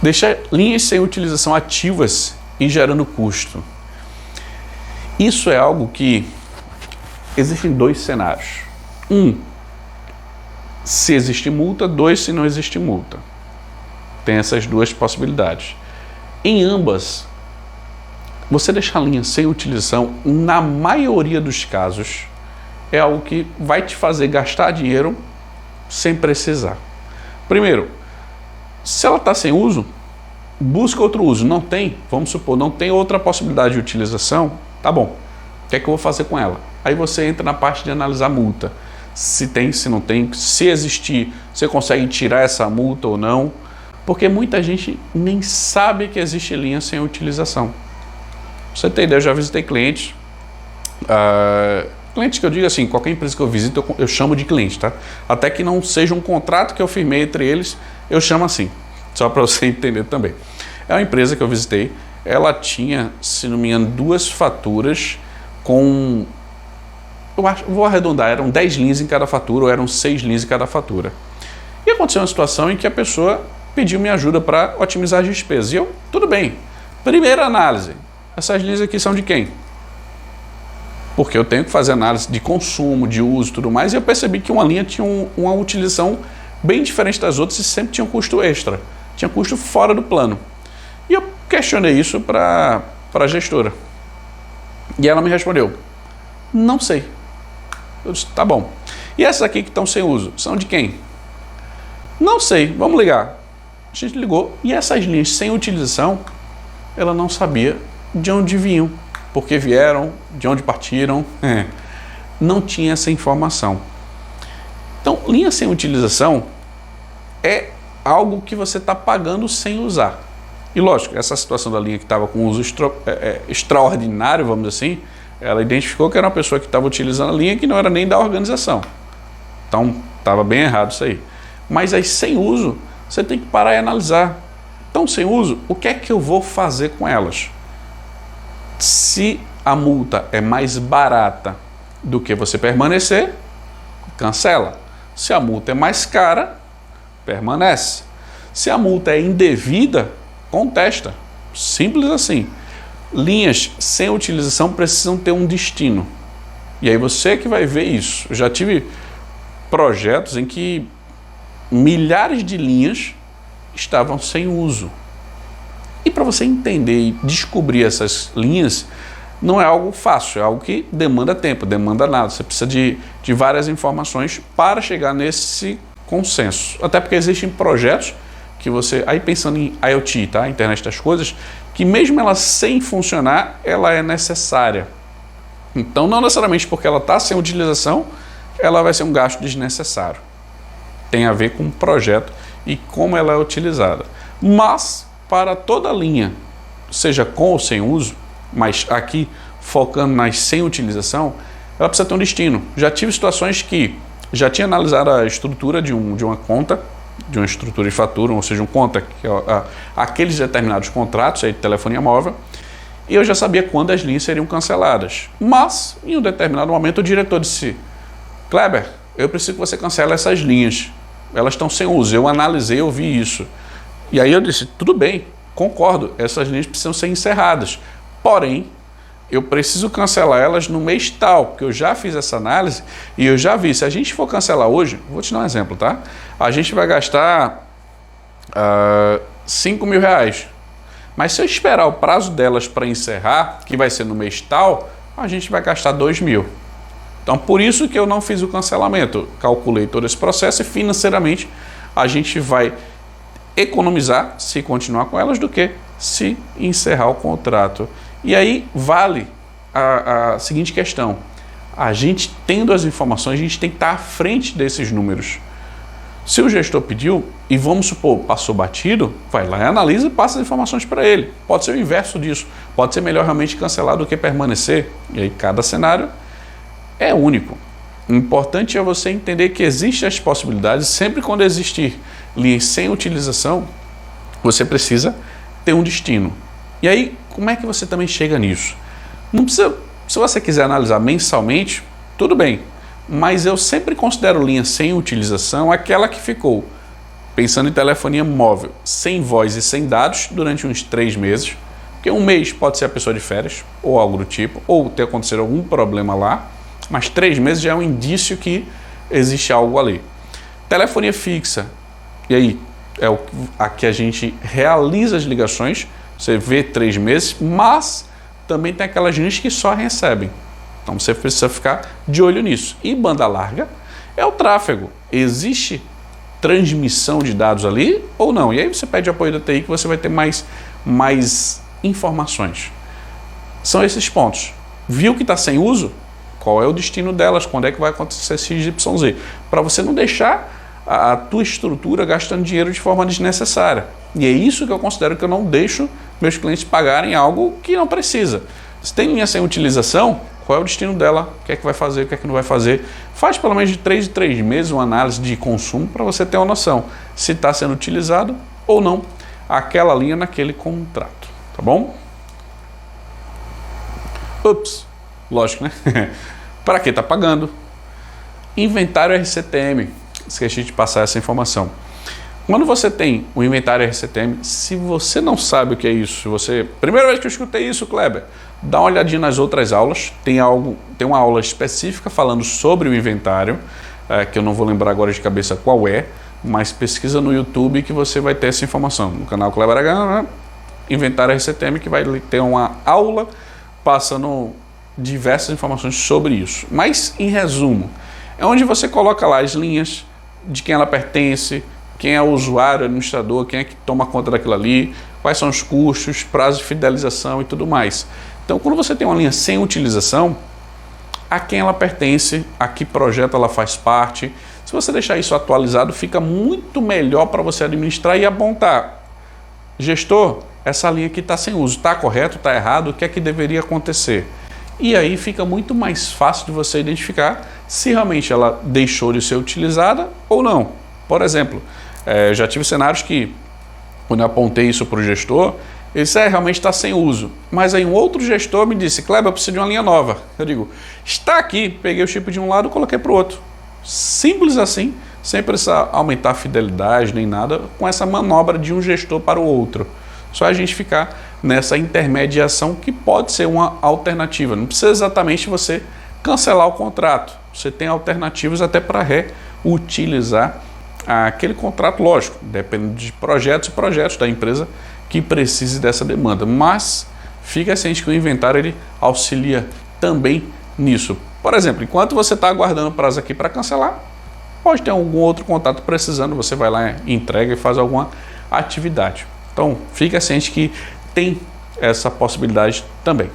Deixar linhas sem utilização ativas e gerando custo. Isso é algo que existem dois cenários. Se existe multa, se não existe multa. Tem essas duas possibilidades. Em ambas, você deixar a linha sem utilização, na maioria dos casos, é algo que vai te fazer gastar dinheiro sem precisar. Primeiro, se ela está sem uso, busca outro uso. Não tem, vamos supor, não tem outra possibilidade de utilização, tá bom. O que é que eu vou fazer com ela? Aí você entra na parte de analisar a multa. Se tem, se não tem, se existir, você consegue tirar essa multa ou não. Porque muita gente nem sabe que existe linha sem utilização. Pra você ter ideia, eu já visitei clientes. Clientes que eu digo assim, qualquer empresa que eu visito, eu chamo de cliente, tá? Até que não seja um contrato que eu firmei entre eles, eu chamo assim. Só para você entender também. É uma empresa que eu visitei, ela tinha, se não me engano, 2 faturas com... vou arredondar, eram 10 linhas em cada fatura ou eram 6 linhas em cada fatura. E aconteceu uma situação em que a pessoa pediu minha ajuda para otimizar as despesas. E eu, tudo bem. Primeira análise, essas linhas aqui são de quem? Porque eu tenho que fazer análise de consumo, de uso e tudo mais, e eu percebi que uma linha tinha uma utilização bem diferente das outras e sempre tinha um custo extra. Tinha custo fora do plano. E eu questionei isso para a gestora. E ela me respondeu, não sei. Eu disse, tá bom. E essas aqui que estão sem uso, são de quem? Não sei, vamos ligar. A gente ligou e essas linhas sem utilização, ela não sabia de onde vinham, porque vieram, de onde partiram. Não tinha essa informação. Então, linha sem utilização é algo que você está pagando sem usar. E lógico, essa situação da linha que estava com uso extraordinário, vamos dizer assim, ela identificou que era uma pessoa que estava utilizando a linha que não era nem da organização. Então, estava bem errado isso aí. Mas aí, sem uso, você tem que parar e analisar. Então, sem uso, o que é que eu vou fazer com elas? Se a multa é mais barata do que você permanecer, cancela. Se a multa é mais cara, permanece. Se a multa é indevida, contesta. Simples assim. Linhas sem utilização precisam ter um destino. E aí você que vai ver isso. Eu já tive projetos em que milhares de linhas estavam sem uso. E para você entender e descobrir essas linhas, não é algo fácil, é algo que demanda tempo, demanda nada. Você precisa de várias informações para chegar nesse consenso. Até porque existem projetos que você, aí pensando em IoT, tá? Internet das coisas, que mesmo ela sem funcionar, ela é necessária. Então, não necessariamente porque ela está sem utilização, ela vai ser um gasto desnecessário. Tem a ver com o projeto e como ela é utilizada. Mas, para toda linha, seja com ou sem uso, mas aqui focando nas sem utilização, ela precisa ter um destino. Já tive situações que já tinha analisado a estrutura de uma conta, de uma estrutura de fatura, ou seja, um conta, que é aqueles determinados contratos aí de telefonia móvel, e eu já sabia quando as linhas seriam canceladas. Mas, em um determinado momento, o diretor disse, Kleber, eu preciso que você cancele essas linhas. Elas estão sem uso. Eu analisei, eu vi isso. E aí eu disse, tudo bem, concordo, essas linhas precisam ser encerradas. Porém, eu preciso cancelar elas no mês tal, porque eu já fiz essa análise e eu já vi. Se a gente for cancelar hoje, vou te dar um exemplo, tá? A gente vai gastar 5 mil reais. Mas se eu esperar o prazo delas para encerrar, que vai ser no mês tal, a gente vai gastar 2 mil. Então, por isso que eu não fiz o cancelamento. Calculei todo esse processo e financeiramente a gente vai economizar se continuar com elas do que se encerrar o contrato. E aí vale a seguinte questão. A gente tendo as informações, a gente tem que estar à frente desses números. Se o gestor pediu, e vamos supor, passou batido, vai lá e analisa e passa as informações para ele. Pode ser o inverso disso. Pode ser melhor realmente cancelar do que permanecer. E aí cada cenário é único. O importante é você entender que existem as possibilidades. Sempre quando existir linhas sem utilização, você precisa ter um destino. E aí, como é que você também chega nisso? Não precisa, se você quiser analisar mensalmente, tudo bem. Mas eu sempre considero linha sem utilização aquela que ficou pensando em telefonia móvel, sem voz e sem dados durante uns 3 meses, porque um mês pode ser a pessoa de férias, ou algo do tipo, ou ter acontecido algum problema lá, mas 3 meses já é um indício que existe algo ali. Telefonia fixa, e aí é a que a gente realiza as ligações, você vê 3 meses, mas também tem aquelas gente que só recebem. Então você precisa ficar de olho nisso. E banda larga é o tráfego. Existe transmissão de dados ali ou não? E aí você pede apoio da TI que você vai ter mais informações. São esses pontos. Viu que está sem uso? Qual é o destino delas? Quando é que vai acontecer XYZ? Para você não deixar a tua estrutura gastando dinheiro de forma desnecessária. E é isso que eu considero que eu não deixo meus clientes pagarem algo que não precisa. Se tem linha sem utilização, qual é o destino dela? O que é que vai fazer? O que é que não vai fazer? Faz pelo menos de 3 em 3 meses uma análise de consumo para você ter uma noção se está sendo utilizado ou não aquela linha naquele contrato. Tá bom? Ups, lógico, né? Para que está pagando? Inventário RCTM. Esqueci de passar essa informação. Quando você tem o inventário RCTM, se você não sabe o que é isso, primeira vez que eu escutei isso, Kleber, dá uma olhadinha nas outras aulas. Tem uma aula específica falando sobre o inventário, que eu não vou lembrar agora de cabeça qual é, mas pesquisa no YouTube que você vai ter essa informação. No canal Kleber H, inventário RCTM, que vai ter uma aula passando diversas informações sobre isso. Mas, em resumo, é onde você coloca lá as linhas de quem ela pertence, quem é o usuário, administrador, quem é que toma conta daquilo ali, quais são os custos, prazo de fidelização e tudo mais. Então, quando você tem uma linha sem utilização, a quem ela pertence, a que projeto ela faz parte, se você deixar isso atualizado, fica muito melhor para você administrar e apontar. Gestor, essa linha aqui está sem uso, está correto, está errado, o que é que deveria acontecer? E aí fica muito mais fácil de você identificar se realmente ela deixou de ser utilizada ou não. Por exemplo, já tive cenários que, quando eu apontei isso para o gestor, ele disse, realmente está sem uso. Mas aí um outro gestor me disse, Kleber, eu preciso de uma linha nova. Eu digo, está aqui, peguei o chip de um lado e coloquei para o outro. Simples assim, sem precisar aumentar a fidelidade nem nada, com essa manobra de um gestor para o outro. Só a gente ficar nessa intermediação que pode ser uma alternativa. Não precisa exatamente você cancelar o contrato. Você tem alternativas até para reutilizar aquele contrato, lógico, depende de projetos e projetos da empresa que precise dessa demanda. Mas fica ciente que o inventário ele auxilia também nisso. Por exemplo, enquanto você está aguardando o prazo aqui para cancelar, pode ter algum outro contato precisando, você vai lá, entrega e faz alguma atividade. Então, fica ciente que tem essa possibilidade também.